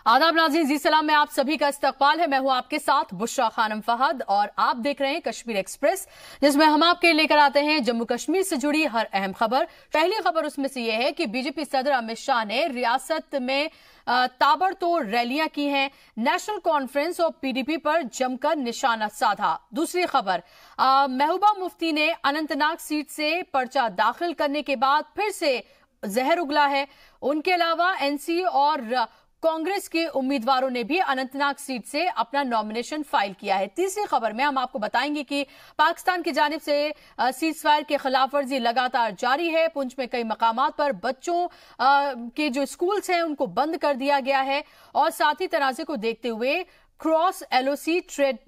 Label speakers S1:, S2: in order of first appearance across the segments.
S1: आदाब नाज़रीन, जी सलाम में आप सभी का इस्तकबाल है। मैं हूं आपके साथ बुशरा खानम फहद और आप देख रहे हैं कश्मीर एक्सप्रेस, जिसमें हम आपके लेकर आते हैं जम्मू कश्मीर से जुड़ी हर अहम खबर। पहली खबर उसमें से यह है कि बीजेपी सदर अमित शाह ने रियासत में ताबड़तोड़ रैलियां की हैं। नेशनल कॉन्फ्रेंस और पीडीपी पर जमकर निशाना साधा। दूसरी खबर, महबूबा मुफ्ती ने अनंतनाग सीट से पर्चा दाखिल करने के बाद फिर से जहर उगला है। उनके अलावा एनसी और कांग्रेस के उम्मीदवारों ने भी अनंतनाग सीट से अपना नॉमिनेशन फाइल किया है। तीसरी खबर में हम आपको बताएंगे कि पाकिस्तान की जानिब से सीज फायर के खिलाफ वर्जी लगातार जारी है। पुंछ में कई मकामात पर बच्चों के जो स्कूल्स हैं उनको बंद कर दिया गया है और साथ ही तनाज़े को देखते हुए क्रॉस एलओसी ट्रेड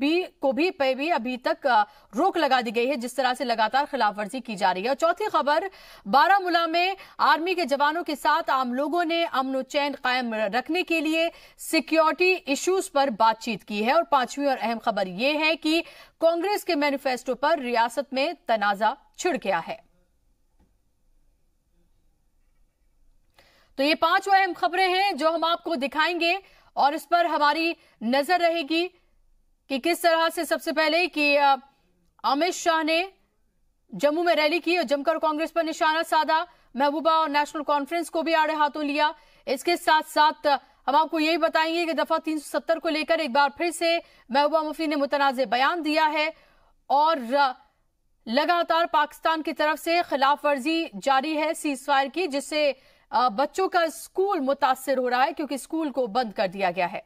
S1: को भी अभी तक रोक लगा दी गई है, जिस तरह से लगातार खिलाफवर्जी की जा रही है। और चौथी खबर, बारामूला में आर्मी के जवानों के साथ आम लोगों ने अमन और चैन कायम रखने के लिए सिक्योरिटी इश्यूज पर बातचीत की है। और पांचवी और अहम खबर यह है कि कांग्रेस के मैनिफेस्टो पर रियासत में तनाजा छिड़ गया है। तो ये पांच अहम खबरें हैं जो हम आपको दिखाएंगे और इस पर हमारी नजर रहेगी कि किस तरह से सबसे पहले कि अमित शाह ने जम्मू में रैली की और जमकर कांग्रेस पर निशाना साधा। महबूबा और नेशनल कॉन्फ्रेंस को भी आड़े हाथों लिया। इसके साथ साथ हम आपको यही बताएंगे कि दफा 370 को लेकर एक बार फिर से महबूबा मुफ्ती ने मुतनाज़े बयान दिया है और लगातार पाकिस्तान की तरफ से खिलाफ वर्जी जारी है सीज फायर की, जिससे बच्चों का स्कूल मुतासिर हो रहा है क्योंकि स्कूल को बंद कर दिया गया है।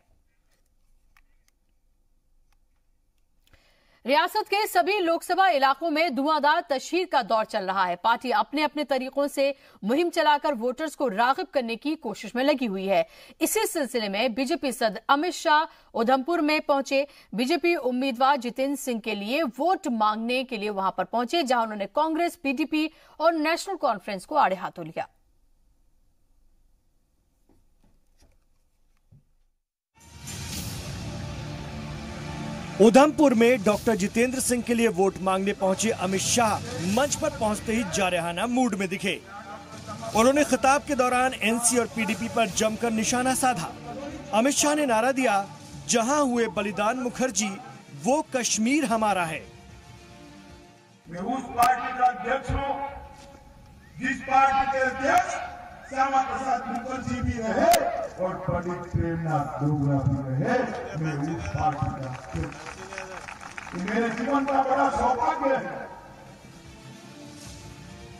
S1: रियासत के सभी लोकसभा इलाकों में धुआंधार तशहीर का दौर चल रहा है। पार्टी अपने अपने तरीकों से मुहिम चलाकर वोटर्स को राग़िब करने की कोशिश में लगी हुई है। इसी सिलसिले में बीजेपी सदर अमित शाह उधमपुर में पहुंचे। बीजेपी उम्मीदवार जितेंद्र सिंह के लिए वोट मांगने के लिए वहां पर पहुंचे, जहां उन्होंने कांग्रेस, पीडीपी और नेशनल कॉन्फ्रेंस को आड़े हाथों लिया।
S2: उधमपुर में डॉक्टर जितेंद्र सिंह के लिए वोट मांगने पहुंचे अमित शाह मंच पर पहुंचते ही जारहाना मूड में दिखे। उन्होंने खिताब के दौरान एनसी और पीडीपी पर जमकर निशाना साधा। अमित शाह ने नारा दिया, जहां हुए बलिदान मुखर्जी वो कश्मीर हमारा है।
S3: मैं उस पार्टी का अध्यक्ष हूं जिस पार्टी के अध्यक्ष श्यामा प्रसाद मुखर्जी भी रहे और पंडित प्रेमनाथ डोगरा भी रहे। मैं उस पार्टी का अध्यक्ष, मेरे जीवन का बड़ा सौभाग्य है।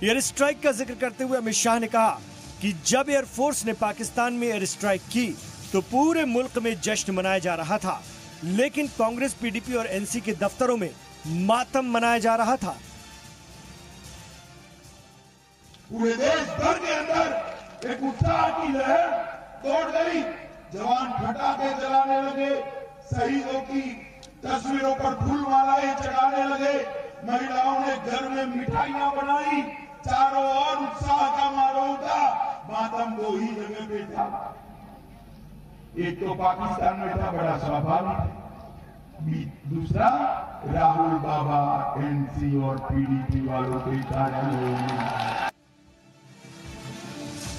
S2: एयर स्ट्राइक का जिक्र करते हुए अमित शाह ने कहा कि जब एयरफोर्स ने पाकिस्तान में एयर स्ट्राइक की तो पूरे मुल्क में जश्न मनाया जा रहा था, लेकिन कांग्रेस, पीडीपी और एनसी के दफ्तरों में मातम मनाया जा रहा था।
S3: पूरे देश भर के अंदर एक उत्साह की लहर दौड़ गई। जवान पटाखे जलाने लगे, शहीदों की तस्वीरों पर फूलमालाएं चढ़ाने लगे, महिलाओं ने घर में मिठाइयां बनाई, चारों ओर उत्साह का माहौल था। मातम दो ही जगह पे था, एक तो पाकिस्तान में था, बड़ा स्वाभाविक, दूसरा राहुल बाबा, एनसी और पीडीपी वालों के कार्यालयों में।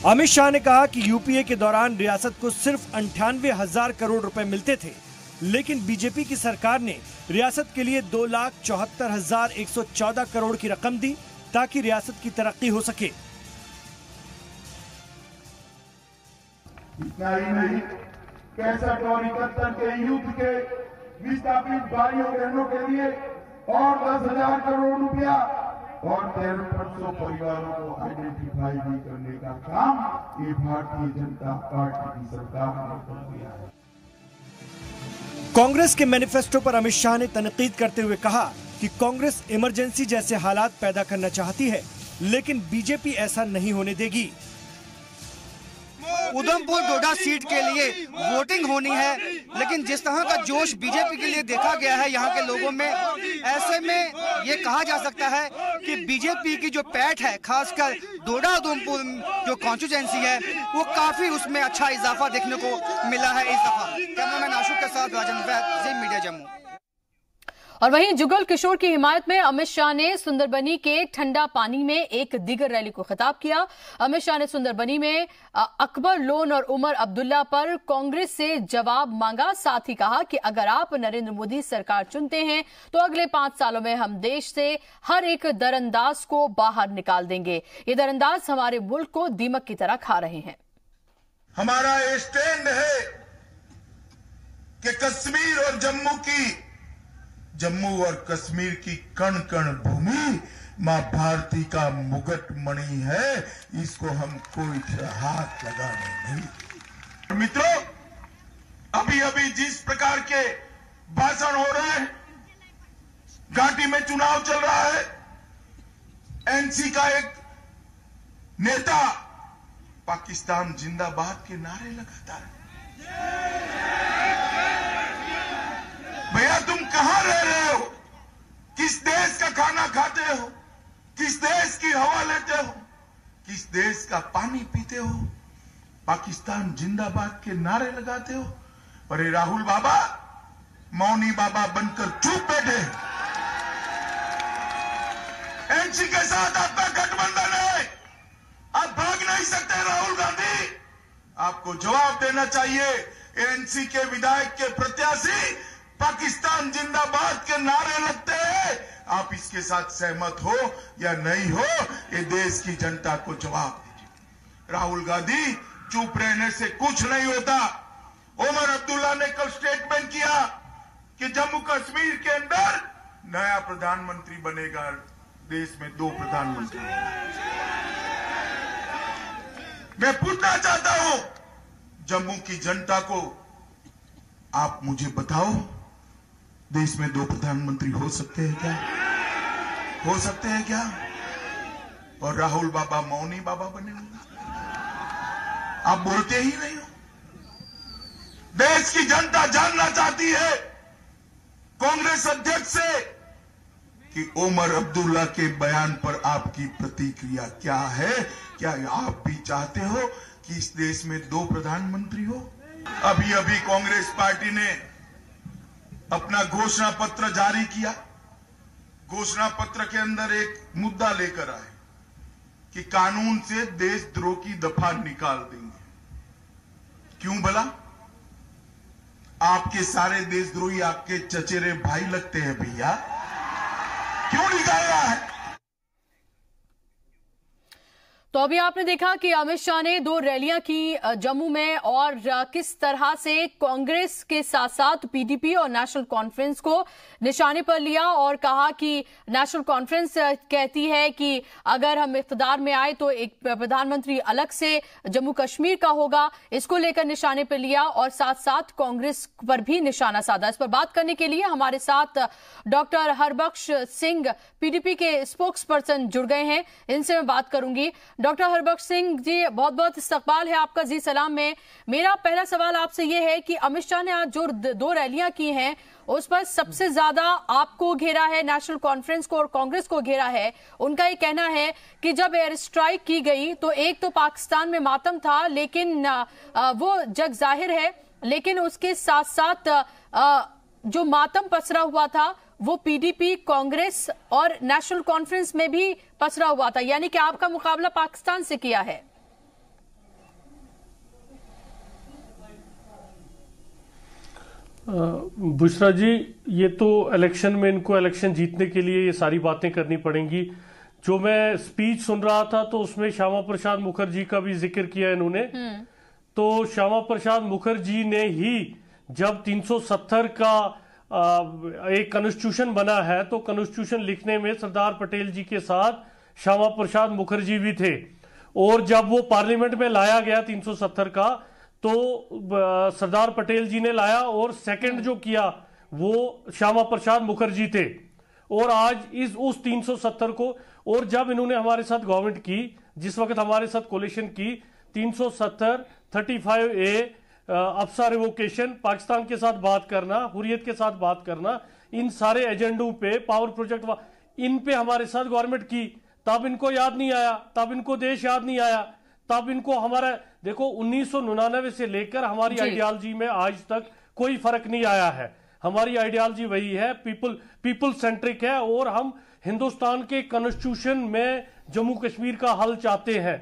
S2: अमित शाह ने कहा कि यूपीए के दौरान रियासत को सिर्फ 98,000 करोड़ रुपए मिलते थे, लेकिन बीजेपी की सरकार ने रियासत के लिए 2,74,114 करोड़ की रकम दी ताकि रियासत की तरक्की हो सके।
S3: इतना ही नहीं, 65 और 71 के युद्ध के विस्थापित भाइयों बहनों के लिए और 10,000 करोड़ रुपया और 1,300 परिवारों को आइडेंटिफाई भी करने का काम ये भारतीय जनता पार्टी की सरकार ने कर दिया है।
S2: कांग्रेस के मैनिफेस्टो पर अमित शाह ने तनकीद करते हुए कहा कि कांग्रेस इमरजेंसी जैसे हालात पैदा करना चाहती है, लेकिन बीजेपी ऐसा नहीं होने देगी।
S4: उधमपुर डोडा सीट के लिए वोटिंग होनी है, लेकिन जिस तरह का जोश बीजेपी के लिए देखा गया है यहाँ के लोगों में, ऐसे में ये कहा जा सकता है कि बीजेपी की जो पैठ है, खासकर डोडा उधमपुर जो कॉन्स्टिट्यूएंसी है, वो काफी उसमें अच्छा इजाफा देखने को मिला है इस दफा। कैमरामैन आशुक के साथ राजन वैद, जी मीडिया जम्मू।
S1: और वहीं जुगल किशोर की हिमायत में अमित शाह ने सुंदरबनी के ठंडा पानी में एक दीगर रैली को खिताब किया। अमित शाह ने सुंदरबनी में अकबर लोन और उमर अब्दुल्ला पर कांग्रेस से जवाब मांगा। साथ ही कहा कि अगर आप नरेंद्र मोदी सरकार चुनते हैं तो अगले 5 सालों में हम देश से हर एक दरअंदाज को बाहर निकाल देंगे। ये दरअंदाज हमारे मुल्क को दीमक की तरह खा रहे हैं।
S3: हमारा स्टैंड है कि कश्मीर और जम्मू और कश्मीर की कण कण भूमि मां भारती का मुकुट मणि है, इसको हम कोई हाथ लगाने नहीं। मित्रों, अभी अभी जिस प्रकार के भाषण हो रहे हैं, घाटी में चुनाव चल रहा है, एनसी का एक नेता पाकिस्तान जिंदाबाद के नारे लगाता है। भैया तुम कहां रह रहे हो? किस देश का खाना खाते हो? किस देश की हवा लेते हो? किस देश का पानी पीते हो? पाकिस्तान जिंदाबाद के नारे लगाते हो। अरे राहुल बाबा मौनी बाबा बनकर चुप बैठे। एनसी के साथ आपका गठबंधन है, आप भाग नहीं सकते। राहुल गांधी, आपको जवाब देना चाहिए। एनसी के विधायक के प्रत्याशी पाकिस्तान जिंदाबाद के नारे लगते हैं, आप इसके साथ सहमत हो या नहीं हो, ये देश की जनता को जवाब दीजिए। राहुल गांधी, चुप रहने से कुछ नहीं होता। उमर अब्दुल्ला ने कल स्टेटमेंट किया कि जम्मू कश्मीर के अंदर नया प्रधानमंत्री बनेगा, देश में 2 प्रधानमंत्री। मैं पूछना चाहता हूं जम्मू की जनता को, आप मुझे बताओ, देश में 2 प्रधानमंत्री हो सकते हैं क्या? हो सकते हैं क्या? और राहुल बाबा मौनी बाबा बने होंगे, आप बोलते ही नहीं हो। देश की जनता जानना चाहती है कांग्रेस अध्यक्ष से कि उमर अब्दुल्ला के बयान पर आपकी प्रतिक्रिया क्या है? क्या आप भी चाहते हो कि इस देश में 2 प्रधानमंत्री हो? अभी अभी कांग्रेस पार्टी ने अपना घोषणा पत्र जारी किया। घोषणा पत्र के अंदर एक मुद्दा लेकर आए कि कानून से देशद्रोह की दफा निकाल देंगे। क्यों भला? आपके सारे देशद्रोही आपके चचेरे भाई लगते हैं भैया, क्यों निकाल रहा है?
S1: तो अभी आपने देखा कि अमित शाह ने 2 रैलियां की जम्मू में, और किस तरह से कांग्रेस के साथ साथ पीडीपी और नेशनल कॉन्फ्रेंस को निशाने पर लिया और कहा कि नेशनल कॉन्फ्रेंस कहती है कि अगर हम इख्तिदार में आए तो एक प्रधानमंत्री अलग से जम्मू कश्मीर का होगा। इसको लेकर निशाने पर लिया और साथ साथ कांग्रेस पर भी निशाना साधा। इस पर बात करने के लिए हमारे साथ डॉक्टर हरबख्श सिंह पीडीपी के स्पोक्स पर्सन जुड़ गए हैं, इनसे मैं बात करूंगी। डॉक्टर हरबख्श सिंह जी, बहुत बहुत इस्तकबाल है आपका जी सलाम में। मेरा पहला सवाल आपसे ये है कि अमित शाह ने आज जो 2 रैलियां की हैं उस पर सबसे ज्यादा आपको घेरा है, नेशनल कॉन्फ्रेंस को और कांग्रेस को घेरा है। उनका ये कहना है कि जब एयर स्ट्राइक की गई तो एक तो पाकिस्तान में मातम था, लेकिन वो जग जाहिर है, लेकिन उसके साथ साथ जो मातम पसरा हुआ था वो पीडीपी, कांग्रेस और नेशनल कॉन्फ्रेंस में भी पसरा हुआ था, यानी कि आपका मुकाबला पाकिस्तान से किया है।
S5: बुशरा जी, ये तो इलेक्शन में इनको इलेक्शन जीतने के लिए ये सारी बातें करनी पड़ेंगी। जो मैं स्पीच सुन रहा था तो उसमें श्यामा प्रसाद मुखर्जी का भी जिक्र किया इन्होंने। तो श्यामा प्रसाद मुखर्जी ने ही जब 370 का एक कॉन्स्टिट्यूशन बना है तो कॉन्स्टिट्यूशन लिखने में सरदार पटेल जी के साथ श्यामा प्रसाद मुखर्जी भी थे, और जब वो पार्लियामेंट में लाया गया 370 का तो सरदार पटेल जी ने लाया और सेकंड जो किया वो श्यामा प्रसाद मुखर्जी थे। और आज उस 370 को, और जब इन्होंने हमारे साथ गवर्नमेंट की, जिस वक्त हमारे साथ कोलिशन की, 370, 35A, अफसा रिवोकेशन, पाकिस्तान के साथ बात करना, हुर्रियत के साथ बात करना, इन सारे एजेंडों पे, पावर प्रोजेक्ट, इन पे हमारे साथ गवर्नमेंट की। तब इनको याद नहीं आया, तब इनको देश याद नहीं आया, तब इनको हमारा, देखो 1999 से लेकर हमारी आइडियोलॉजी में आज तक कोई फर्क नहीं आया है। हमारी आइडियोलॉजी वही है, पीपल सेंट्रिक है, और हम हिंदुस्तान के कॉन्स्टिट्यूशन में जम्मू कश्मीर का हल चाहते हैं।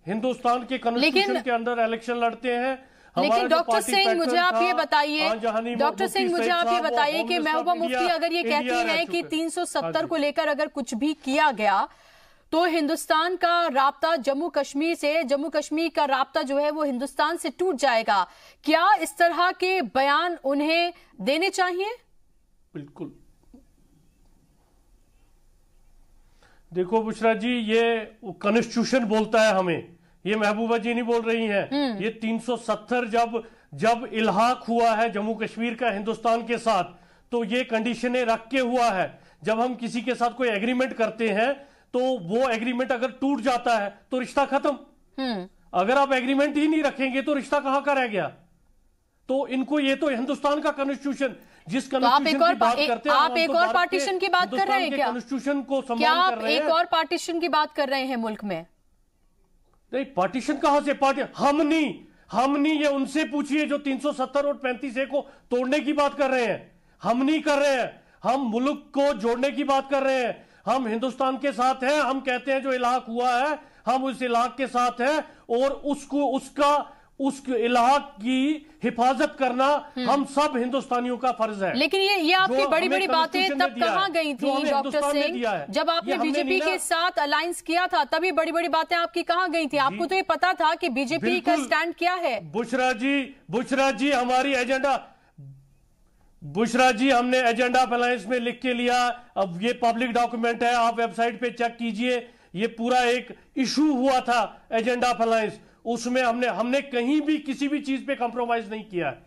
S5: हिंदुस्तान के कॉन्स्टिट्यूशन के अंदर इलेक्शन लड़ते हैं।
S1: लेकिन डॉक्टर सिंह मुझे आप ये बताइए, डॉक्टर सिंह मुझे आप ये बताइए कि महबूबा मुफ्ती अगर ये कहती हैं कि 370 को लेकर अगर कुछ भी किया गया तो हिंदुस्तान का राब्ता जम्मू कश्मीर से, जम्मू कश्मीर का राब्ता जो है वो हिंदुस्तान से टूट जाएगा, क्या इस तरह के बयान उन्हें देने चाहिए?
S5: बिल्कुल। देखो बुशरा जी, ये कॉन्स्टिट्यूशन बोलता है हमें, ये महबूबा जी नहीं बोल रही हैं। ये 370 जब इल्हाक हुआ है जम्मू कश्मीर का हिंदुस्तान के साथ, तो ये कंडीशनें रख के हुआ है। जब हम किसी के साथ कोई एग्रीमेंट करते हैं तो वो एग्रीमेंट अगर टूट जाता है तो रिश्ता खत्म। अगर आप एग्रीमेंट ही नहीं रखेंगे तो रिश्ता कहां का रह गया? तो इनको, ये तो हिंदुस्तान का कॉन्स्टिट्यूशन, जिस कॉन्स्टिट्यूशन की बात करते हैं,
S1: आप एक और पार्टीशन की बात कर रहे हैं क्या?
S5: कॉन्स्टिट्यूशन को
S1: क्या
S5: सम्मान
S1: आप
S5: कर रहे हैं?
S1: एक और पार्टीशन की बात कर रहे हैं मुल्क में?
S5: नहीं, पार्टीशन कहां से? हम नहीं, ये उनसे पूछिए जो 370 और 35A को तोड़ने की बात कर रहे हैं। हम नहीं कर रहे हैं, हम मुल्क को जोड़ने की बात कर रहे हैं। हम हिंदुस्तान के साथ हैं, हम कहते हैं जो इलाक हुआ है हम उस इलाक के साथ हैं, और उस इलाक की हिफाजत करना हम सब बिंदुस्तानियों का फर्ज है।
S1: लेकिन ये आपकी बड़ी बड़ी बातें तब कहां गई थी डॉक्टर सिंह? जब आपने बीजेपी के साथ अलायंस किया था तभी बड़ी बड़ी बातें आपकी कहां गई थी? आपको तो ये पता था कि बीजेपी का स्टैंड क्या है।
S5: बुशरा जी हमारी एजेंडा, बुशरा जी हमने एजेंडा ऑफ अलायंस में लिख के लिया। अब ये पब्लिक डॉक्यूमेंट है, आप वेबसाइट पे चेक कीजिए। ये पूरा एक इशू हुआ था एजेंडा ऑफ अलायंस, उसमें हमने कहीं भी किसी भी चीज पे कॉम्प्रोमाइज नहीं किया है।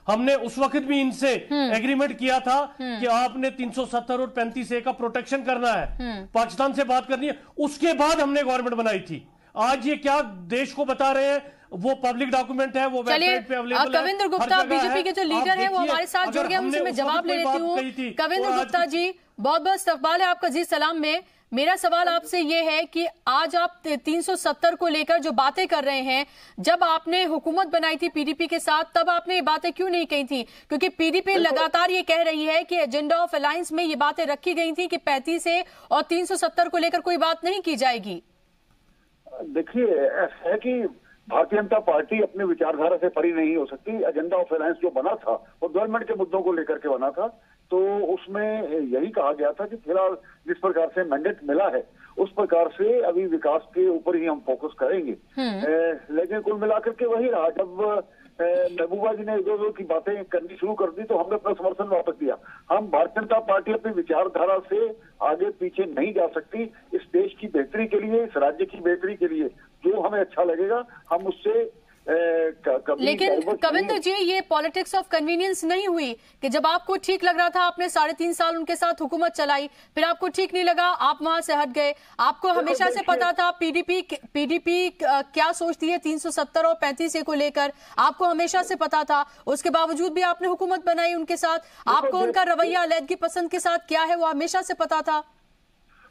S5: हमने उस वक्त भी इनसे एग्रीमेंट किया था कि आपने 370 और 35A का प्रोटेक्शन करना है, पाकिस्तान से बात करनी है। उसके बाद हमने गवर्नमेंट बनाई थी। आज ये क्या देश को बता रहे हैं, वो पब्लिक डॉक्यूमेंट है, वो वेबसाइट पे अवेलेबल है।
S1: कविंद्र गुप्ता बीजेपी के जो लीडर हैं वो हमारे साथ जुड़ गए, उनसे मैं जवाब ले लेती हूँ। कविंद्र गुप्ता जी, बहुत बहुत इस्तकबाल है आपका जी सलाम में। मेरा सवाल आपसे ये है कि आज आप 370 को लेकर जो बातें कर रहे हैं, जब आपने हुकूमत बनाई थी पीडीपी के साथ तब आपने ये बातें क्यों नहीं कही थी? क्योंकि पीडीपी लगातार ये कह रही है कि एजेंडा ऑफ अलायंस में ये बातें रखी गई थी कि 35A और 370 को लेकर कोई बात नहीं की जाएगी।
S6: देखिए, ऐसा है कि भारतीय जनता पार्टी अपनी विचारधारा से परी नहीं हो सकती। एजेंडा ऑफ अलायंस जो बना था वो डेवलपमेंट के मुद्दों को लेकर के बना था, तो उसमें यही कहा गया था कि फिलहाल जिस प्रकार से मैंडेट मिला है उस प्रकार से अभी विकास के ऊपर ही हम फोकस करेंगे। लेकिन कुल मिलाकर के वही रहा, जब महबूबा जी ने इधर की बातें करनी शुरू कर दी तो हमने अपना समर्थन वापस दिया। हम भारतीय जनता पार्टी अपनी विचारधारा से आगे पीछे नहीं जा सकती। इस देश की बेहतरी के लिए, इस राज्य की बेहतरी के लिए जो हमें अच्छा लगेगा हम उससे
S1: लेकिन कविंद्र जी, ये पॉलिटिक्स ऑफ कन्वीनियंस नहीं हुई कि जब आपको ठीक लग रहा था आपने 3.5 साल उनके साथ हुकूमत चलाई, फिर आपको ठीक नहीं लगा आप वहां से हट गए। आपको हमेशा से पता था पीडीपी क्या सोचती है 370 और 35A को लेकर, आपको हमेशा से पता था। उसके बावजूद भी आपने हुकूमत बनाई उनके साथ। आपको उनका रवैया अलहदगी पसंद के साथ क्या है वो हमेशा से पता था।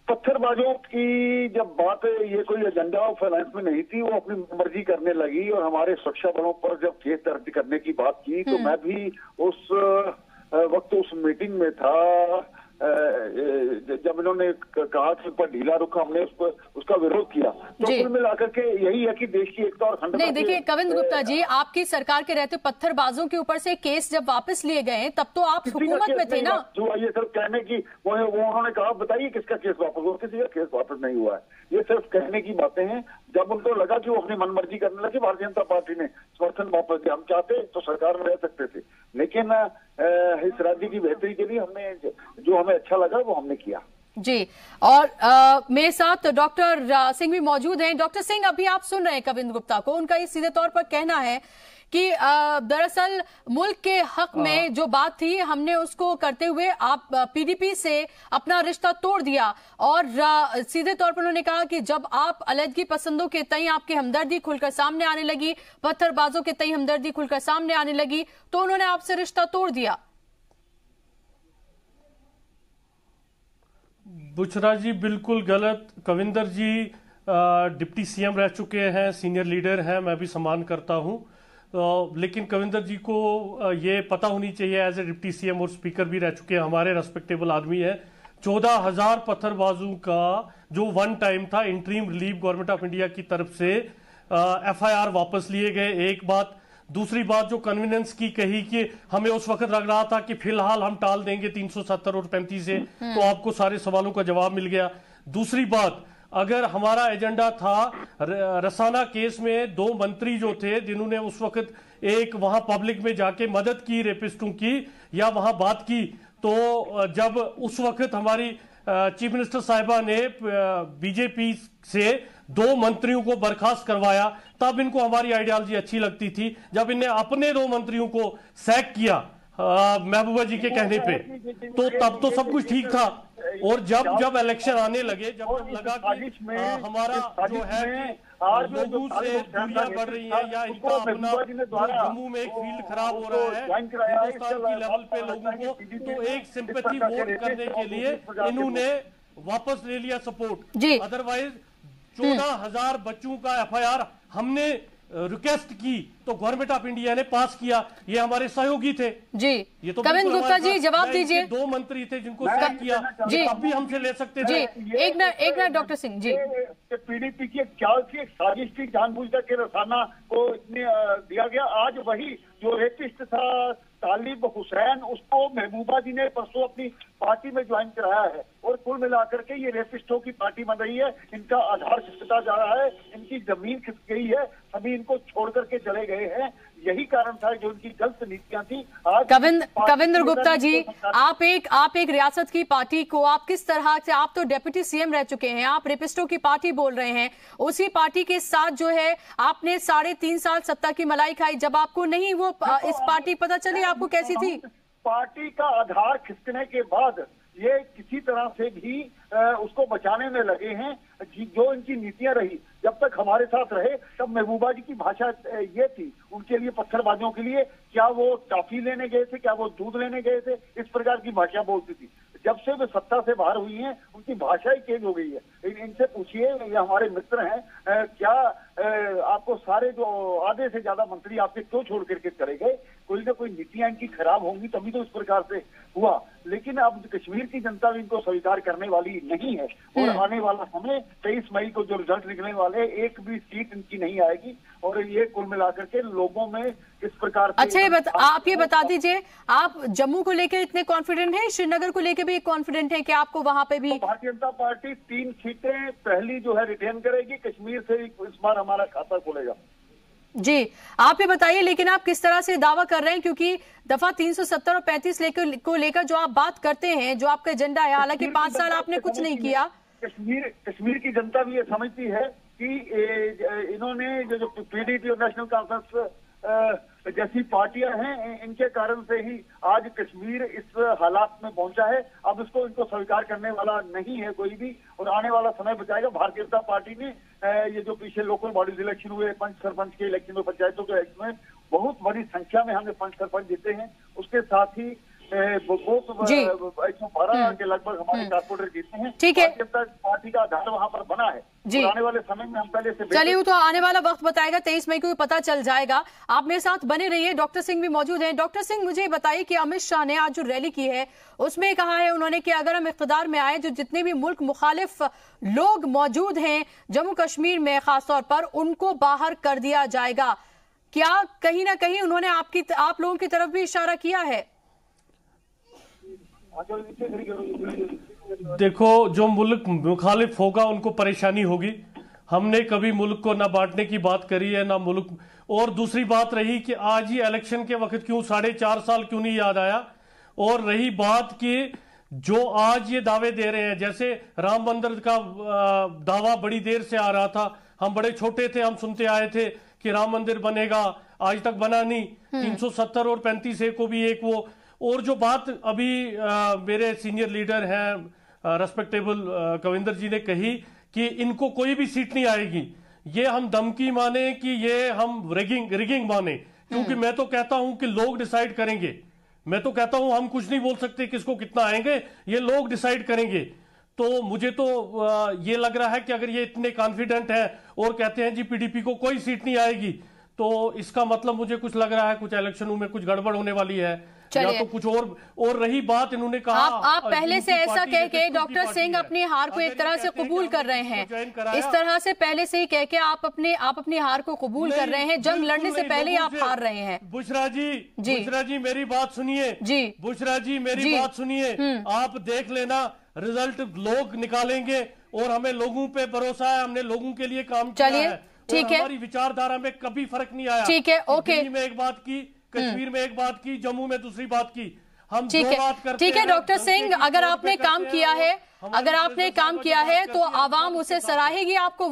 S6: पत्थरबाजों की जब बात ये कोई एजेंडा ऑफ अलायंस में नहीं थी, वो अपनी मर्जी करने लगी और हमारे सुरक्षा बलों पर जब केस दर्ज करने की बात की तो मैं भी उस वक्त उस मीटिंग में था जब इन्होंने कहा कि पर ढीला रुख, हमने उसका विरोध किया। तो कुल मिलाकर के यही है कि देश की एकता और अखंडता।
S1: नहीं देखिए कविंद्र गुप्ता जी, आपकी सरकार के रहते पत्थरबाजों के ऊपर से केस जब वापस लिए गए तब तो आप हुकूमत में थे ना।
S6: जो ये सिर्फ कहने की वो उन्होंने कहा बताइए किसका केस वापस हुआ, किसी का केस वापस नहीं हुआ है। ये सिर्फ कहने की बातें हैं। जब उनको लगा कि वो अपनी मनमर्जी करने लगे, भारतीय जनता पार्टी ने समर्थन वापस दिया। हम चाहते तो सरकार में रह सकते थे, लेकिन इस राज्य की बेहतरी के लिए हमने जो हमें अच्छा लगा वो हमने किया
S1: जी। और मेरे साथ डॉक्टर सिंह भी मौजूद हैं। डॉक्टर सिंह, अभी आप सुन रहे हैं कविंद्र गुप्ता को, उनका ये सीधे तौर पर कहना है कि दरअसल मुल्क के हक में जो बात थी हमने उसको करते हुए आप पीडीपी से अपना रिश्ता तोड़ दिया। और सीधे तौर पर उन्होंने कहा कि जब आप अलहदगी पसंदों के तई आपकी हमदर्दी खुलकर सामने आने लगी, पत्थरबाजों के तई हमदर्दी खुलकर सामने आने लगी, तो उन्होंने आपसे रिश्ता तोड़ दिया।
S5: बुशरा जी बिल्कुल गलत। कविंदर जी डिप्टी सीएम रह चुके हैं, सीनियर लीडर हैं, मैं भी सम्मान करता हूं। लेकिन कविंदर जी को ये पता होनी चाहिए, एज ए डिप्टी सीएम और स्पीकर भी रह चुके हैं, हमारे रेस्पेक्टेबल आदमी है, 14,000 पत्थरबाजों का जो वन टाइम था interim relief government of India की तरफ से एफआईआर वापस लिए गए। एक बात। दूसरी बात जो कन्वीनियंस की कही कि हमें उस वक्त लग रहा था कि फिलहाल हम टाल देंगे 370 और 35 से, तो आपको सारे सवालों का जवाब मिल गया। दूसरी बात, अगर हमारा एजेंडा था रसाना केस में 2 मंत्री जो थे जिन्होंने उस वक्त एक वहां पब्लिक में जाके मदद की रेपिस्टों की या वहां बात की, तो जब उस वक्त हमारी चीफ मिनिस्टर साहिबा ने बीजेपी से 2 मंत्रियों को बर्खास्त करवाया, तब इनको हमारी आइडियोलॉजी अच्छी लगती थी। जब इन्हें अपने 2 मंत्रियों को सैक किया महबूबा जी के कहने पे, तो तब तो सब कुछ ठीक था। और जब इलेक्शन आने लगे, जब लगा कि हमारा जो है लोगों से दूरियां बढ़ रही है या इनका अपना जम्मू में एक फील्ड खराब हो रहा है हिंदुस्तान की लेवल पे लोगों को, तो एक सिंपैथी वोट करने के लिए इन्होंने वापस ले लिया सपोर्ट। अदरवाइज 14,000 बच्चों का एफआईआर हमने रिक्वेस्ट की तो गवर्नमेंट ऑफ इंडिया ने पास किया, ये हमारे सहयोगी थे
S1: जी।
S5: ये तो
S1: कविंद्र गुप्ता जी जवाब दीजिए।
S5: 2 मंत्री थे जिनको सैक किया जी, तब भी हमसे ले सकते थे
S1: जी। एक minute doctor Singh ji.
S6: PDP की क्या थी, एक साजिश थी, जानबूझकर के रसाना को इतने दिया गया। आज वही जो रेपिस्ट था तालिब हुसैन, उसको महबूबा जी ने परसों अपनी पार्टी में ज्वाइन कराया है, और कुल मिलाकर के ये रेपिस्टों की पार्टी बन रही है। इनका आधार खिसकता जा रहा है, इनकी जमीन खिसक गई है, सभी इनको छोड़ करके चले गए हैं। यही कारण था जो उनकी गलत नीतियां थी। आज
S1: कविंद्र गुप्ता जी, आप एक रियासत की पार्टी को आप किस तरह से, आप तो डेप्यूटी सीएम रह चुके हैं, आप रेपिस्टों की पार्टी बोल रहे हैं, उसी पार्टी के साथ जो है आपने 3.5 साल सत्ता की मलाई खाई, जब आपको नहीं वो इस पार्टी पता चली आपको कैसी थी?
S6: पार्टी का आधार खिसकने के बाद ये किसी तरह से भी उसको बचाने में लगे हैं। जो इनकी नीतियां रही, जब तक हमारे साथ रहे, तब महबूबा जी की भाषा ये थी उनके लिए, पत्थरबाजों के लिए, क्या वो टॉफी लेने गए थे, क्या वो दूध लेने गए थे, इस प्रकार की भाषा बोलती थी। जब से वे सत्ता से बाहर हुई हैं, उनकी भाषा ही चेंज हो गई है। इनसे पूछिए, ये हमारे मित्र हैं, क्या आपको सारे जो आधे से ज्यादा मंत्री आपके क्यों छोड़ करके चले गए? कोई ना कोई नीतियां इनकी खराब होंगी तभी तो इस प्रकार से हुआ। लेकिन अब कश्मीर की जनता भी इनको स्वीकार करने वाली नहीं है, और आने वाला समय 23 मई को जो रिजल्ट निकलने वाले, एक भी सीट इनकी नहीं आएगी, और ये कुल मिलाकर के लोगों में इस प्रकार से।
S1: अच्छा, आप ये बता दीजिए, आप जम्मू को लेकर इतने कॉन्फिडेंट हैं, श्रीनगर को लेकर भी कॉन्फिडेंट है कि आपको वहां पे भी?
S6: तो भारतीय जनता पार्टी 3 सीटें पहली जो है रिटेन करेगी, कश्मीर से इस बार हमारा खाता खोलेगा
S1: जी। आप ये बताइए, लेकिन आप किस तरह से दावा कर रहे हैं, क्योंकि दफा 370 और 35 को लेकर जो आप बात करते हैं, जो आपका एजेंडा है, हालांकि 5 साल आपने कुछ नहीं किया।
S6: कश्मीर की जनता भी ये समझती है कि इन्होंने जो पीडीपी और नेशनल कॉन्फ्रेंस जैसी पार्टियां हैं, इनके कारण से ही आज कश्मीर इस हालात में पहुंचा है। अब इनको स्वीकार करने वाला नहीं है कोई भी, और आने वाला समय बचाएगा। भारतीय जनता पार्टी ने ये जो पीछे लोकल बॉडीज इलेक्शन हुए, पंच सरपंच के इलेक्शन में, पंचायतों के इलेक्शन में बहुत बड़ी संख्या में हमने पंच सरपंच जीते हैं। उसके साथ ही 112 के लगभग हमारे कारपोरेटर जीते हैं।
S1: ठीक है,
S6: पार्टी का आधार वहां पर बना है जी। आने वाले समय में हम पहले से,
S1: चलिए वो तो आने वाला वक्त बताएगा, 23 मई को पता चल जाएगा। आप मेरे साथ बने रहिए। डॉक्टर सिंह भी मौजूद हैं। डॉक्टर सिंह, मुझे बताइए कि अमित शाह ने आज जो रैली की है उसमें कहा है उन्होंने कि अगर हम इख्तिदार में आए, जो जितने भी मुल्क मुखालिफ लोग मौजूद हैं जम्मू कश्मीर में खासतौर पर, उनको बाहर कर दिया जाएगा। क्या कहीं ना कहीं उन्होंने आप लोगों की तरफ भी इशारा किया है?
S5: देखो, जो मुल्क मुखालिफ होगा उनको परेशानी होगी। हमने कभी मुल्क को ना बांटने की बात करी है, ना मुल्क। और दूसरी बात रही कि आज ही इलेक्शन के वक्त क्यों 4.5 साल क्यों नहीं याद आया। और रही बात कि जो आज ये दावे दे रहे हैं, जैसे राम मंदिर का दावा बड़ी देर से आ रहा था, हम बड़े छोटे थे, हम सुनते आए थे कि राम मंदिर बनेगा, आज तक बना नहीं। 370 और 35A को भी एक वो, और जो बात अभी मेरे सीनियर लीडर हैं रेस्पेक्टेबल कविंदर जी ने कही कि इनको कोई भी सीट नहीं आएगी, ये हम धमकी माने कि ये हम रिगिंग माने, क्योंकि मैं तो कहता हूं कि लोग डिसाइड करेंगे। मैं तो कहता हूं हम कुछ नहीं बोल सकते किसको कितना आएंगे, ये लोग डिसाइड करेंगे। तो मुझे तो ये लग रहा है कि अगर ये इतने कॉन्फिडेंट है और कहते हैं जी पीडीपी को कोई सीट नहीं आएगी, तो इसका मतलब मुझे कुछ लग रहा है कुछ इलेक्शनों में कुछ गड़बड़ होने वाली है, या तो कुछ और रही बात इन्होंने कहा।
S1: आप पहले से ऐसा कह के डॉक्टर सिंह अपनी हार को एक तरह से कबूल कर रहे हैं, इस तरह से पहले से ही कह के आप अपनी हार को कबूल कर रहे हैं, जंग लड़ने से पहले ही आप हार रहे हैं।
S5: बुशरा जी मेरी बात सुनिए जी, बुशरा जी मेरी बात सुनिए, आप देख लेना रिजल्ट लोग निकालेंगे और हमें लोगों पे भरोसा है, हमने लोगों के लिए काम किया है, ठीक है, हमारी विचारधारा में कभी फर्क नहीं आया। ठीक है, ओके, में एक बात की, कश्मीर में एक बात की, जम्मू में दूसरी बात की, हम दो बात करते हैं। ठीक है डॉक्टर सिंह, अगर आपने काम किया है तो आवाम उसे सराहेगी, आपको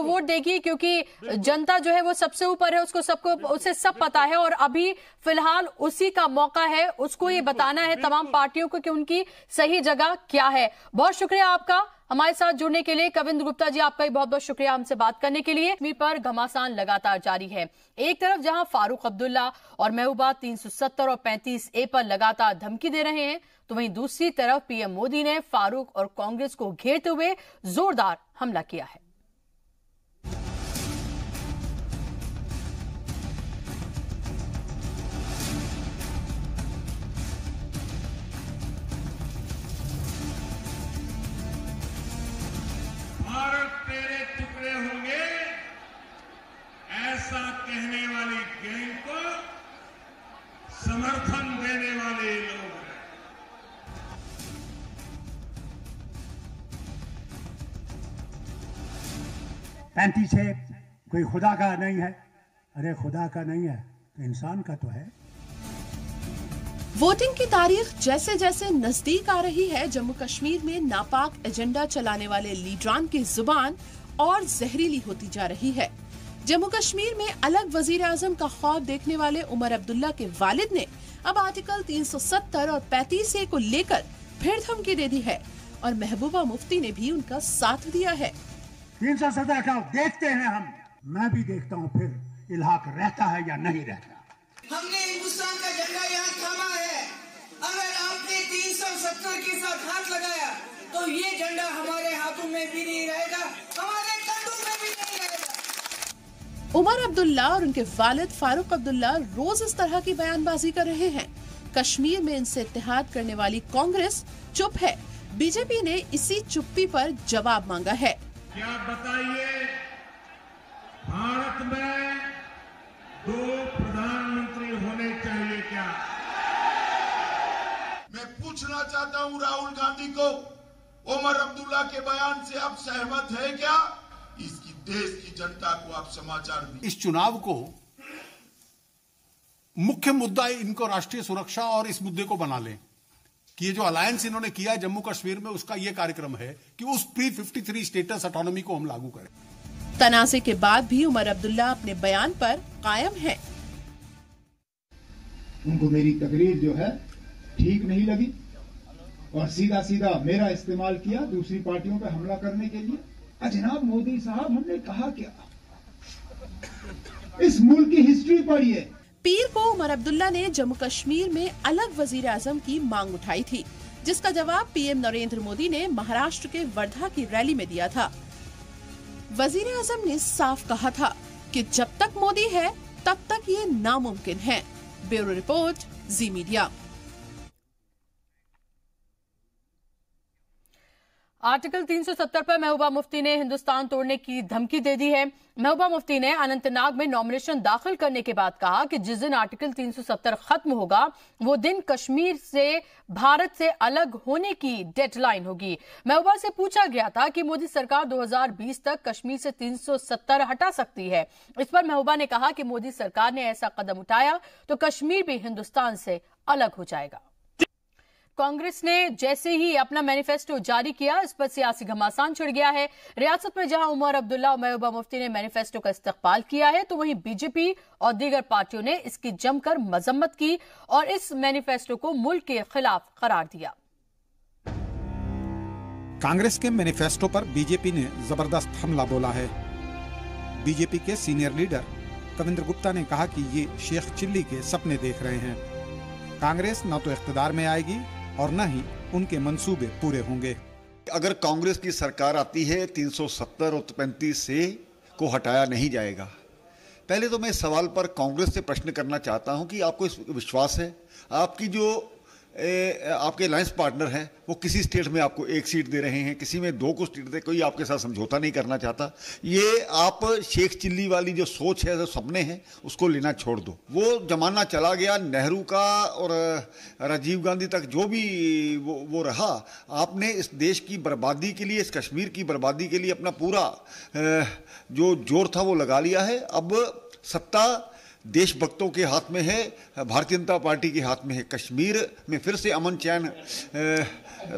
S5: वोट देगी क्योंकि जनता जो है वो सबसे ऊपर है, उसे सब पता है, और अभी फिलहाल उसी का मौका है, उसको ये बताना है तमाम पार्टियों को कि उनकी सही जगह क्या है। बहुत शुक्रिया आपका हमारे साथ जुड़ने के लिए। कविंद्र गुप्ता जी, आपका भी बहुत बहुत शुक्रिया हमसे बात करने के लिए। कश्मीर पर घमासान लगातार जारी है। एक तरफ जहां फारूक अब्दुल्ला और महबूबा 370 और 35A पर लगातार धमकी दे रहे हैं, तो वहीं दूसरी तरफ पीएम मोदी ने फारूक और कांग्रेस को घेरते हुए जोरदार हमला किया है।
S3: भारत तेरे टुकड़े होंगे, ऐसा कहने वाली गैंग को समर्थन देने वाले लोग हैं।
S7: पैंतीस है, कोई खुदा का नहीं है। अरे खुदा का नहीं है तो इंसान का तो है।
S8: वोटिंग की तारीख जैसे जैसे नजदीक आ रही है, जम्मू कश्मीर में नापाक एजेंडा चलाने वाले लीडरान की जुबान और जहरीली होती जा रही है। जम्मू कश्मीर में अलग वजीर आजम का ख्वाब देखने वाले उमर अब्दुल्ला के वालिद ने अब आर्टिकल 370 और 35A को लेकर फिर धमकी दे दी है, और महबूबा मुफ्ती ने भी उनका साथ दिया है।
S7: 370 का देखते हैं मैं भी देखता हूँ फिर इल्हाक रहता है या नहीं रहता।
S9: हमने हिंदुस्तान का झंडा यहाँ थामा है। अगर आपने 370 के साथ हाथ लगाया तो ये झंडा हमारे हाथों में भी नहीं रहेगा, हमारे कंधों में भी नहीं रहेगा।
S8: उमर अब्दुल्ला और उनके वालिद फारूक अब्दुल्ला रोज इस तरह की बयानबाजी कर रहे हैं। कश्मीर में इनसे इत्तेहाद करने वाली कांग्रेस चुप है। बीजेपी ने इसी चुप्पी पर जवाब मांगा है।
S3: क्या बताइए, भारत में 2 प्रधानमंत्री होने चाहिए क्या? मैं पूछना चाहता हूं राहुल गांधी को, उमर अब्दुल्ला के बयान से आप सहमत है क्या? इसकी देश की जनता को आप समाचार दीजिए।
S10: इस चुनाव को मुख्य मुद्दा इनको राष्ट्रीय सुरक्षा और इस मुद्दे को बना लें कि ये जो अलायंस इन्होंने किया जम्मू कश्मीर में, उसका ये कार्यक्रम है कि उस प्री-53 स्टेटस ऑटोनॉमी को हम लागू करें।
S8: तनाज़े के बाद भी उमर अब्दुल्ला अपने बयान पर कायम है।
S11: उनको मेरी तकरीर जो है ठीक नहीं लगी और सीधा सीधा मेरा इस्तेमाल किया दूसरी पार्टियों पर हमला करने के लिए। जनाब मोदी साहब, हमने कहा क्या? इस मुल्क की हिस्ट्री पढ़िए।
S8: पीर को उमर अब्दुल्ला ने जम्मू कश्मीर में अलग वजीर आजम की मांग उठाई थी, जिसका जवाब पीएम नरेंद्र मोदी ने महाराष्ट्र के वर्धा की रैली में दिया था। वजीर आजम ने साफ कहा था कि जब तक मोदी है तब तक ये नामुमकिन है। ब्यूरो रिपोर्ट, जी मीडिया।
S1: आर्टिकल 370 पर महबूबा मुफ्ती ने हिंदुस्तान तोड़ने की धमकी दे दी है। महबूबा मुफ्ती ने अनंतनाग में नॉमिनेशन दाखिल करने के बाद कहा कि जिस दिन आर्टिकल 370 खत्म होगा वो दिन कश्मीर से भारत से अलग होने की डेडलाइन होगी। महबूबा से पूछा गया था कि मोदी सरकार 2020 तक कश्मीर से 370 हटा सकती है। इस पर महबूबा ने कहा कि मोदी सरकार ने ऐसा कदम उठाया तो कश्मीर भी हिंदुस्तान से अलग हो जाएगा। कांग्रेस ने जैसे ही अपना मैनिफेस्टो जारी किया, इस पर सियासी घमासान छिड़ गया है। रियासत में जहां उमर अब्दुल्ला और महबूबा मुफ्ती ने मैनिफेस्टो का इस्तकबाल किया है, तो वहीं बीजेपी और दीगर पार्टियों ने इसकी जमकर मजम्मत की और इस मैनिफेस्टो को मुल्क के खिलाफ करार दिया।
S12: कांग्रेस के मैनिफेस्टो पर बीजेपी ने जबरदस्त हमला बोला है। बीजेपी के सीनियर लीडर कविंद्र गुप्ता ने कहा कि ये शेख चिल्ली के सपने देख रहे हैं। कांग्रेस न तो इख्तिदार में आएगी और न ही उनके मंसूबे पूरे होंगे।
S13: अगर कांग्रेस की सरकार आती है 370 और 35A को हटाया नहीं जाएगा। पहले तो मैं इस सवाल पर कांग्रेस से प्रश्न करना चाहता हूं कि आपको इस विश्वास है, आपकी जो आपके अलायंस पार्टनर हैं वो किसी स्टेट में आपको 1 सीट दे रहे हैं, किसी में 2 को सीट दे, कोई आपके साथ समझौता नहीं करना चाहता। ये आप शेख चिल्ली वाली जो सोच है, जो सपने हैं, उसको लेना छोड़ दो। वो जमाना चला गया नेहरू का और राजीव गांधी तक जो भी वो रहा। आपने इस देश की बर्बादी के लिए, इस कश्मीर की बर्बादी के लिए अपना पूरा जो जोर था वो लगा लिया है। अब सत्ता देशभक्तों के हाथ में है, भारतीय जनता पार्टी के हाथ में है। कश्मीर में फिर से अमन चैन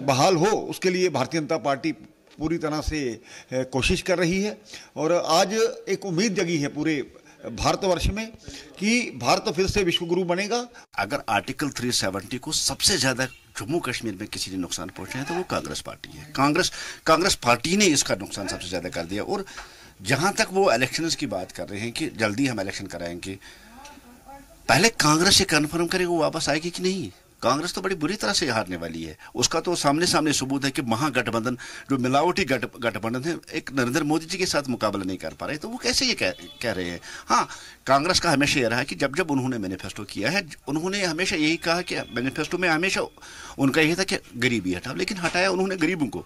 S13: बहाल हो, उसके लिए भारतीय जनता पार्टी पूरी तरह से कोशिश कर रही है। और आज एक उम्मीद जगी है पूरे भारतवर्ष में कि भारत फिर से विश्वगुरु बनेगा।
S14: अगर आर्टिकल 370 को सबसे ज्यादा जम्मू कश्मीर में किसी ने नुकसान पहुंचा है तो वो कांग्रेस पार्टी है। कांग्रेस पार्टी ने इसका नुकसान सबसे ज्यादा कर दिया। और जहां तक वो इलेक्शंस की बात कर रहे हैं कि जल्दी हम इलेक्शन कराएंगे, पहले कांग्रेस से कंफर्म करें वो वापस आएगी कि नहीं। कांग्रेस तो बड़ी बुरी तरह से हारने वाली है। उसका तो सामने सबूत है कि महागठबंधन जो मिलावटी गठबंधन है, एक नरेंद्र मोदी जी के साथ मुकाबला नहीं कर पा रहे, तो वो कैसे ये कह रहे हैं। हाँ, कांग्रेस का हमेशा ये रहा है कि जब उन्होंने मैनिफेस्टो किया है, उन्होंने हमेशा यही कहा कि मैनिफेस्टो में हमेशा उनका यही था कि गरीबी हटाओ, लेकिन हटाया उन्होंने गरीबों को।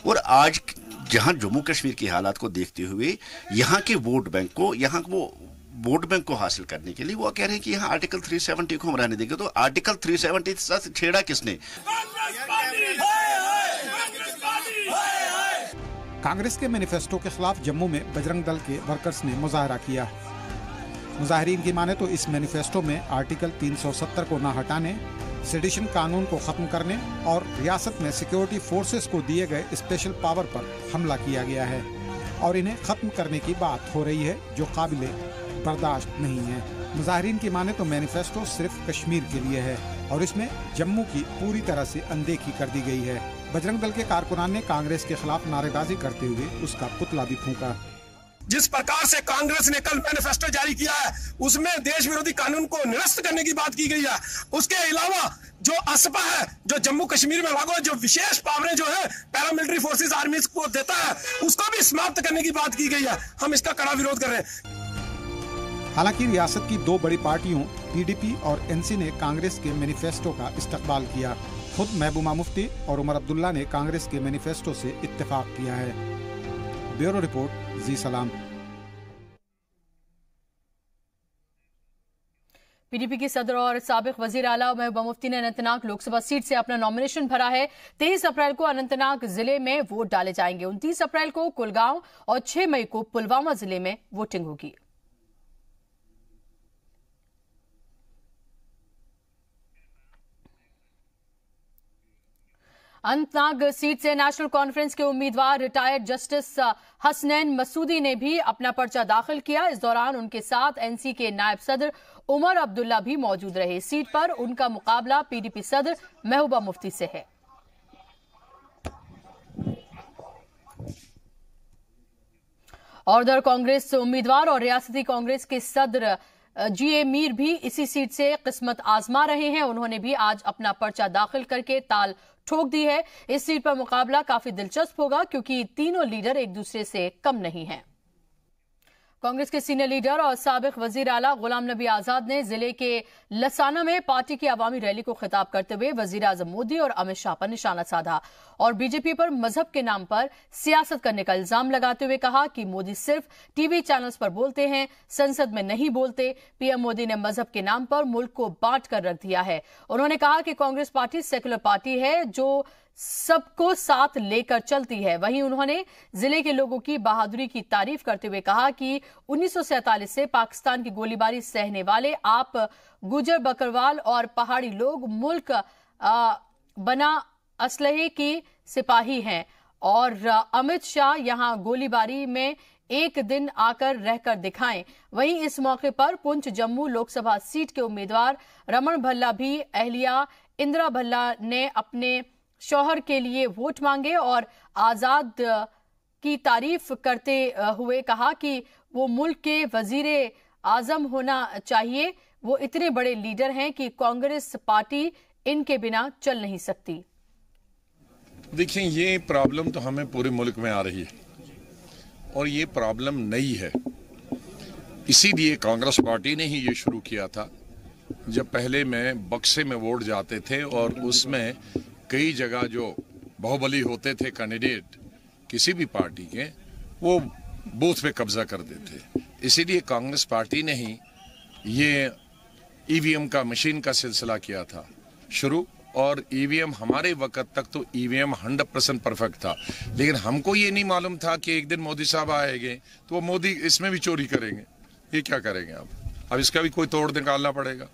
S14: और आज जहां जम्मू कश्मीर की हालात को देखते हुए यहाँ के वोट बैंक को हासिल करने के लिए वो कह रहे हैं कि यहाँ आर्टिकल 370 को हम रहने देंगे। तो आर्टिकल 370 के साथ छेड़ा किसने?
S12: कांग्रेस के मैनिफेस्टो के खिलाफ जम्मू में बजरंग दल के वर्कर्स ने मुजाहरा किया। मुजाहिरीन की माने तो इस मैनिफेस्टो में आर्टिकल 370 को न हटाने, सेडिशन कानून को खत्म करने और रियासत में सिक्योरिटी फोर्सेस को दिए गए स्पेशल पावर पर हमला किया गया है और इन्हें खत्म करने की बात हो रही है, जो काबिले बर्दाश्त नहीं है। मुजाहिरीन की माने तो मैनिफेस्टो सिर्फ कश्मीर के लिए है और इसमें जम्मू की पूरी तरह से अनदेखी कर दी गई है। बजरंग दल के कारकुनान ने कांग्रेस के खिलाफ नारेबाजी करते हुए उसका पुतला भी फूंका।
S15: जिस प्रकार से कांग्रेस ने कल मैनिफेस्टो जारी किया है, उसमें देश विरोधी कानून को निरस्त करने की बात की गई है। उसके अलावा जो असपा है, जो जम्मू कश्मीर में लागू जो विशेष पावरें जो है पैरामिलिट्री फोर्सेस आर्मी को देता है, उसको भी समाप्त करने की बात की गई है। हम इसका कड़ा विरोध कर रहे हैं।
S12: हालांकि रियासत की 2 बड़ी पार्टियों पीडीपी और एनसी ने कांग्रेस के मैनिफेस्टो का इस्तकबाल किया। खुद महबूबा मुफ्ती और उमर अब्दुल्ला ने कांग्रेस के मैनिफेस्टो से इत्तेफाक किया है। ब्यूरो रिपोर्ट, जी सलाम।
S1: पीडीपी की सदर और साबिक वजीर आला महबूबा मुफ्ती ने अनंतनाग लोकसभा सीट से अपना नॉमिनेशन भरा है। 23 अप्रैल को अनंतनाग जिले में वोट डाले जाएंगे। 29 अप्रैल को कुलगांव और 6 मई को पुलवामा जिले में वोटिंग होगी। अनंतनाग सीट से नेशनल कॉन्फ्रेंस के उम्मीदवार रिटायर्ड जस्टिस हसनैन मसूदी ने भी अपना पर्चा दाखिल किया। इस दौरान उनके साथ एनसी के नायब सदर उमर अब्दुल्ला भी मौजूद रहे। सीट पर उनका मुकाबला पीडीपी सदर महबूबा मुफ्ती से है। और उधर कांग्रेस उम्मीदवार और रियासती कांग्रेस के सदर जीए मीर भी इसी सीट से किस्मत आजमा रहे हैं। उन्होंने भी आज अपना पर्चा दाखिल करके ताल ठोक दी है। इस सीट पर मुकाबला काफी दिलचस्प होगा क्योंकि तीनों लीडर एक दूसरे से कम नहीं हैं। कांग्रेस के सीनियर लीडर और साबिक वजीर आला गुलाम नबी आजाद ने जिले के लसाना में पार्टी की अवामी रैली को खिताब करते हुए वजीर आजम मोदी और अमित शाह पर निशाना साधा और बीजेपी पर मजहब के नाम पर सियासत करने का इल्जाम लगाते हुए कहा कि मोदी सिर्फ टीवी चैनल्स पर बोलते हैं, संसद में नहीं बोलते। पीएम मोदी ने मजहब के नाम पर मुल्क को बांट कर रख दिया है। उन्होंने कहा कि कांग्रेस पार्टी सेकुलर पार्टी है जो सबको साथ लेकर चलती है। वहीं उन्होंने जिले के लोगों की बहादुरी की तारीफ करते हुए कहा कि 1947 से पाकिस्तान की गोलीबारी सहने वाले आप गुजर बकरवाल और पहाड़ी लोग मुल्क बना असलहे की सिपाही हैं और अमित शाह यहां गोलीबारी में एक दिन आकर रहकर दिखाएं। वहीं इस मौके पर पुंछ जम्मू लोकसभा सीट के उम्मीदवार रमन भल्ला भी अहलिया इंदिरा भल्ला ने अपने शौहर के लिए वोट मांगे और आजाद की तारीफ करते हुए कहा कि वो मुल्क के वजीरे आजम होना चाहिए। वो इतने बड़े लीडर हैं कि कांग्रेस पार्टी इनके बिना चल नहीं सकती।
S16: देखिए, ये प्रॉब्लम तो हमें पूरे मुल्क में आ रही है और ये प्रॉब्लम नई है। इसीलिए कांग्रेस पार्टी ने ही ये शुरू किया था। जब पहले में बक्से में वोट जाते थे और उसमें कई जगह जो बाहुबली होते थे कैंडिडेट किसी भी पार्टी के, वो बूथ पे कब्जा कर देते। इसीलिए कांग्रेस पार्टी ने ही ये ईवीएम का मशीन का सिलसिला किया था शुरू, और ईवीएम हमारे वक्त तक तो ईवीएम 100% परफेक्ट था। लेकिन हमको ये नहीं मालूम था कि एक दिन मोदी साहब आएंगे तो वो मोदी इसमें भी चोरी करेंगे। ये क्या करेंगे अब इसका भी कोई तोड़ निकालना पड़ेगा।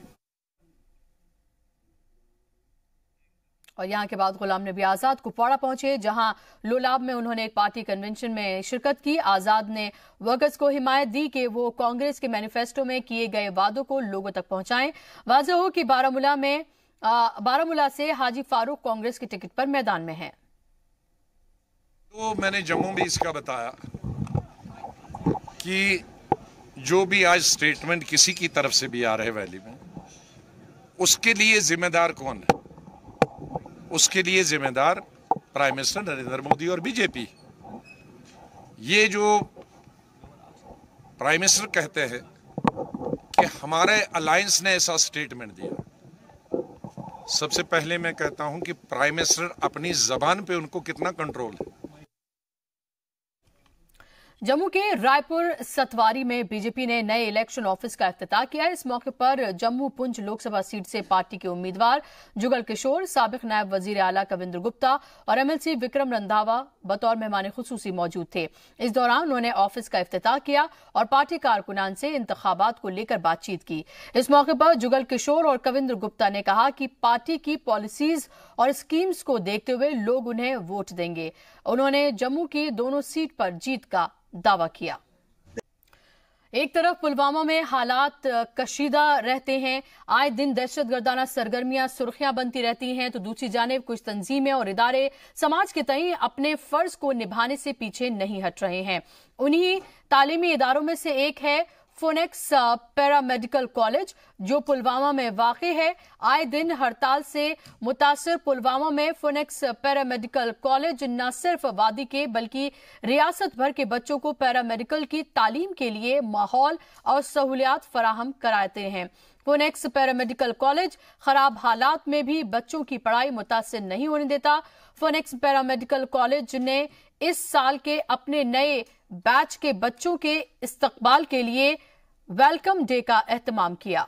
S1: और यहाँ के बाद गुलाम नबी आजाद कुपवाड़ा पहुंचे, जहां लोलाब में उन्होंने एक पार्टी कन्वेंशन में शिरकत की। आजाद ने वर्कर्स को हिमायत दी कि वो कांग्रेस के मैनिफेस्टो में किए गए वादों को लोगों तक पहुंचाएं। वाज़ेह हो कि बारामूला से हाजी फारूक कांग्रेस की टिकट पर मैदान में हैं।
S16: तो मैंने जम्मू में इसका बताया कि जो भी आज स्टेटमेंट किसी की तरफ से भी आ रहे वैली में, उसके लिए जिम्मेदार कौन है? उसके लिए जिम्मेदार प्राइम मिनिस्टर नरेंद्र मोदी और बीजेपी। ये जो प्राइम मिनिस्टर कहते हैं कि हमारे अलायंस ने ऐसा स्टेटमेंट दिया, सबसे पहले मैं कहता हूं कि प्राइम मिनिस्टर अपनी जबान पे उनको कितना कंट्रोल है।
S1: जम्मू के रायपुर सतवारी में बीजेपी ने नए इलेक्शन ऑफिस का इफ्तिताह किया। इस मौके पर जम्मू पुंछ लोकसभा सीट से पार्टी के उम्मीदवार जुगल किशोर, साबिक नायब वजीर आला कविंद्र गुप्ता और एमएलसी विक्रम रंधावा बतौर मेहमान खुसूसी मौजूद थे। इस दौरान उन्होंने ऑफिस का इफ्तिताह किया और पार्टी कारकुनान से इंतखाबात को लेकर बातचीत की। इस मौके पर जुगल किशोर और कविंद्र गुप्ता ने कहा कि पार्टी की पॉलिसीज और स्कीम्स को देखते हुए लोग उन्हें वोट देंगे। उन्होंने जम्मू की दोनों सीट पर जीत का दावा किया। एक तरफ पुलवामा में हालात कशीदा रहते हैं, आए दिन दहशतगर्दाना सरगर्मियां सुर्खियां बनती रहती हैं, तो दूसरी जानिब कुछ तंजीमें और इदारे समाज के तई अपने फर्ज को निभाने से पीछे नहीं हट रहे हैं। उन्हीं तालीमी इदारों में से एक है फोनेक्स पैरामेडिकल कॉलेज, जो पुलवामा में वाक़ है। आए दिन हड़ताल से मुतासर पुलवामा में फोनेक्स पैरामेडिकल कॉलेज न सिर्फ वादी के बल्कि रियासत भर के बच्चों को पैरामेडिकल की तालीम के लिए माहौल और सहूलियात फराहम कराते हैं। फोनेक्स पैरामेडिकल कॉलेज खराब हालात में भी बच्चों की पढ़ाई मुतासिर नहीं होने देता। फोनेक्स पैरामेडिकल कॉलेज ने इस साल के अपने नए बैच के बच्चों के इस्तकबाल के लिए वेलकम डे का एहतमाम किया।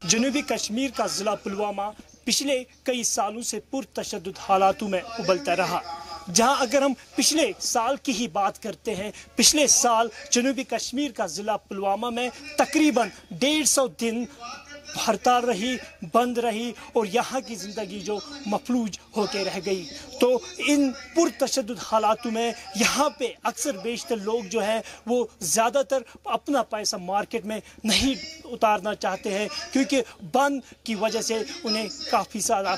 S17: जनूबी कश्मीर का जिला पुलवामा पिछले कई सालों से पुरतशद्दुद हालातों में उबलता रहा, जहां अगर हम पिछले साल की ही बात करते हैं, पिछले साल जनूबी कश्मीर का जिला पुलवामा में तकरीबन 150 दिन हड़ताल रही, बंद रही और यहाँ की जिंदगी जो मफलूज होके रह गई। तो इन पुरतशद्दुद हालातों में यहाँ पे अक्सर बेशतर लोग जो है वो ज़्यादातर अपना पैसा मार्केट में नहीं उतारना चाहते हैं, क्योंकि बंद की वजह से उन्हें काफ़ी सारे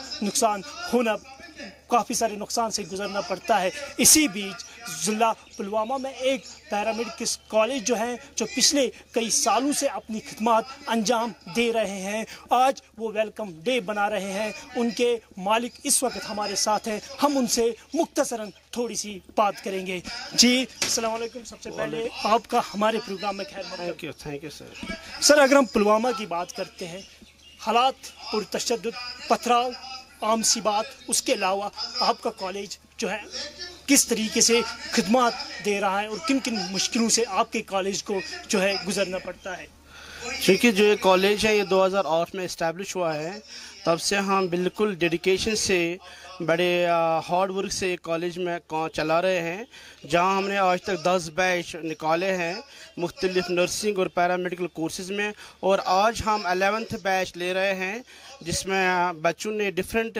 S17: नुकसान से गुजरना पड़ता है। इसी बीच जिला पुलवामा में एक पैरामेडिकल कॉलेज जो है, जो पिछले कई सालों से अपनी खिदमत अंजाम दे रहे हैं, आज वो वेलकम डे बना रहे हैं। उनके मालिक इस वक्त हमारे साथ हैं, हम उनसे मुख्तसरन थोड़ी सी बात करेंगे। जी अस्सलाम वालेकुम, सबसे पहले आपका हमारे प्रोग्राम में खैर मकदम।
S18: Thank you sir.
S17: सर, अगर हम पुलवामा की बात करते हैं, हालात पुरतशद्दुद, पथराव आम सी बात, उसके अलावा आपका कॉलेज जो है किस तरीके से खिदमत दे रहा है और किन किन मुश्किलों से आपके कॉलेज को जो है गुजरना पड़ता है?
S18: क्योंकि जो ये कॉलेज है ये 2008 में इस्टेब्लिश हुआ है, तब से हम बिल्कुल डेडिकेशन से बड़े हार्ड वर्क से कॉलेज में चला रहे हैं, जहां हमने आज तक 10 बैच निकाले हैं मुख्तलिफ नर्सिंग और पैरामेडिकल कोर्सेज में, और आज हम 11th बैच ले रहे हैं, जिसमें बच्चों ने different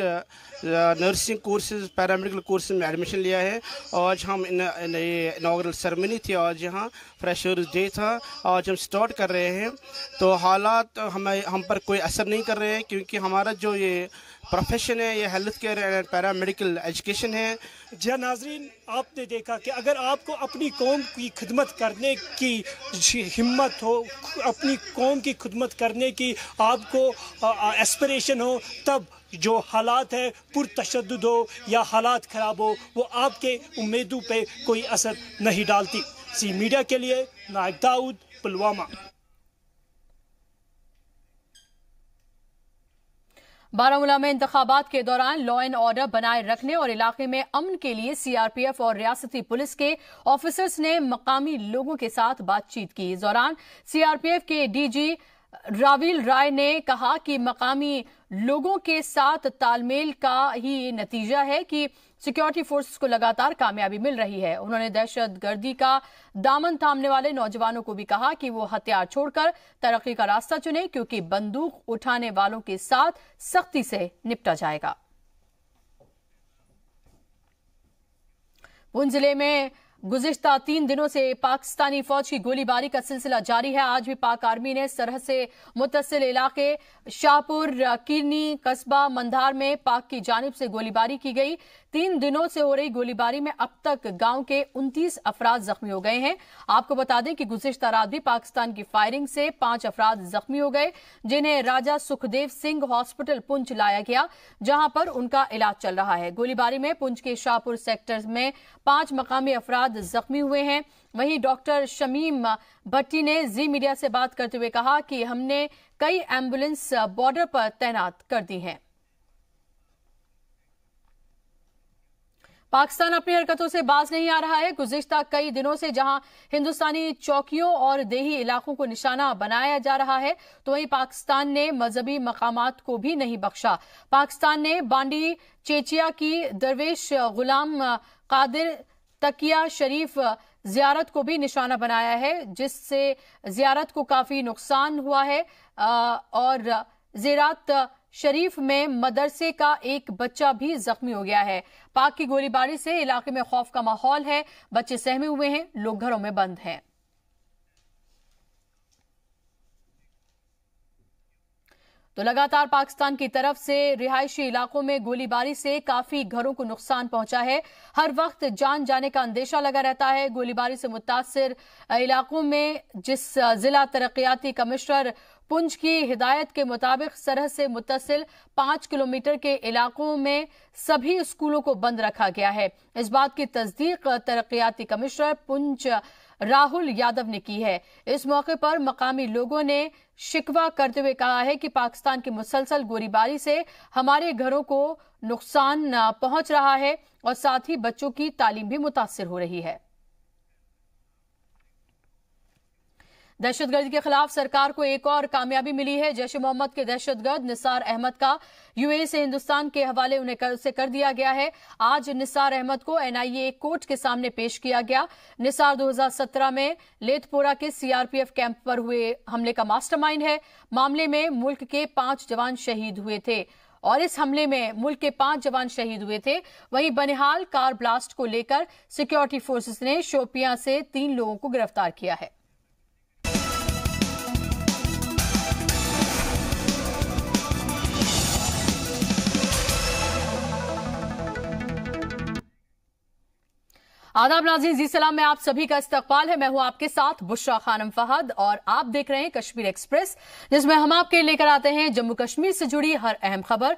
S18: nursing courses, paramedical courses में एडमिशन लिया है। आज हम इनॉग्रल सेरेमनी थी, आज यहाँ फ्रेशर्स डे था, आज हम स्टार्ट कर रहे हैं। तो हालात हम पर कोई असर नहीं कर रहे हैं, क्योंकि हमारा जो ये प्रोफेशन है ये health care and paramedical education है।
S17: जी नाज़रीन, आपने देखा कि अगर आपको अपनी कौम की खिदमत करने की हिम्मत हो, अपनी कौम की खिदमत करने की आपको एस्पिरेशन हो, तब जो हालात है पुरतशद्दुद हो या हालात खराब हो, वो आपके उम्मीदों पे कोई असर नहीं डालती। सी मीडिया के लिए नायक दाऊद, पुलवामा।
S1: बारामूला में इंतखाबात के दौरान लॉ एंड ऑर्डर बनाए रखने और इलाके में अमन के लिए सीआरपीएफ और रियासती पुलिस के ऑफिसर्स ने मकामी लोगों के साथ बातचीत की। इस दौरान सीआरपीएफ के डीजी रावील राय ने कहा कि मकामी लोगों के साथ तालमेल का ही नतीजा है कि सिक्योरिटी फोर्सेस को लगातार कामयाबी मिल रही है। उन्होंने दहशतगर्दी का दामन थामने वाले नौजवानों को भी कहा कि वो हथियार छोड़कर तरक्की का रास्ता चुने, क्योंकि बंदूक उठाने वालों के साथ सख्ती से निपटा जाएगा। पुंछ जिले में गुज़िश्ता 3 दिनों से पाकिस्तानी फौज की गोलीबारी का सिलसिला जारी है। आज भी पाक आर्मी ने सरहद से मुत्तसिल इलाके शाहपुर, किरनी, कस्बा, मंधार में पाक की जानिब से गोलीबारी की गई। 3 दिनों से हो रही गोलीबारी में अब तक गांव के 29 अफराद जख्मी हो गए हैं। आपको बता दें कि गुज़िश्ता रात भी पाकिस्तान की फायरिंग से 5 अफराद जख्मी हो गए, जिन्हें राजा सुखदेव सिंह हॉस्पिटल पुंछ लाया गया, जहां पर उनका इलाज चल रहा है। गोलीबारी में पुंछ के शाहपुर सेक्टर में 5 मकामी अफराद जख्मी हुए हैं। वहीं डॉक्टर शमीम भट्टी ने जी मीडिया से बात करते हुए कहा कि हमने कई एम्बुलेंस बॉर्डर पर तैनात कर दी हैं। पाकिस्तान अपनी हरकतों से बाज नहीं आ रहा है। गुज़िश्ता कई दिनों से जहां हिंदुस्तानी चौकियों और देही इलाकों को निशाना बनाया जा रहा है, तो वहीं पाकिस्तान ने मजहबी मकामात को भी नहीं बख्शा। पाकिस्तान ने बांडी चेचिया की दरवेश गुलाम कादिर तकिया शरीफ जियारत को भी निशाना बनाया है, जिससे जियारत को काफी नुकसान हुआ है। और ज़ियारत शरीफ में मदरसे का एक बच्चा भी जख्मी हो गया है। पाक की गोलीबारी से इलाके में खौफ का माहौल है, बच्चे सहमे हुए हैं, लोग घरों में बंद हैं। तो लगातार पाकिस्तान की तरफ से रिहायशी इलाकों में गोलीबारी से काफी घरों को नुकसान पहुंचा है। हर वक्त जान जाने का अंदेशा लगा रहता है। गोलीबारी से मुतासिर इलाकों में जिस जिला तरक्याती कमिश्नर पुंछ की हिदायत के मुताबिक सरहद से मुत्तसिल 5 किलोमीटर के इलाकों में सभी स्कूलों को बंद रखा गया है। इस बात की तस्दीक तरक्याती कमिश्नर पुंछ राहुल यादव ने की है। इस मौके पर मकामी लोगों ने शिकवा करते हुए कहा है कि पाकिस्तान की मुसलसल गोलीबारी से हमारे घरों को नुकसान पहुंच रहा है और साथ ही बच्चों की तालीम भी मुतासिर हो रही है। दहशतगर्दी के खिलाफ सरकार को एक और कामयाबी मिली है। जैश ए मोहम्मद के दहशतगर्द निसार अहमद का यूएई से हिंदुस्तान के हवाले उन्हें कर दिया गया है। आज निसार अहमद को एनआईए कोर्ट के सामने पेश किया गया। निसार 2017 में लेथपोरा के सीआरपीएफ कैंप पर हुए हमले का मास्टरमाइंड है। मामले में मुल्क के 5 जवान शहीद हुए थे और इस हमले में मुल्क के 5 जवान शहीद हुए थे। वहीं बनिहाल कार ब्लास्ट को लेकर सिक्योरिटी फोर्सेस ने शोपियां से 3 लोगों को गिरफ्तार किया है। आदाब नाज़रीन, जी सलाम में आप सभी का इस्तकबाल है। मैं हूं आपके साथ बुशरा खानम फहद और आप देख रहे हैं कश्मीर एक्सप्रेस, जिसमें हम आपके लेकर आते हैं जम्मू कश्मीर से जुड़ी हर अहम खबर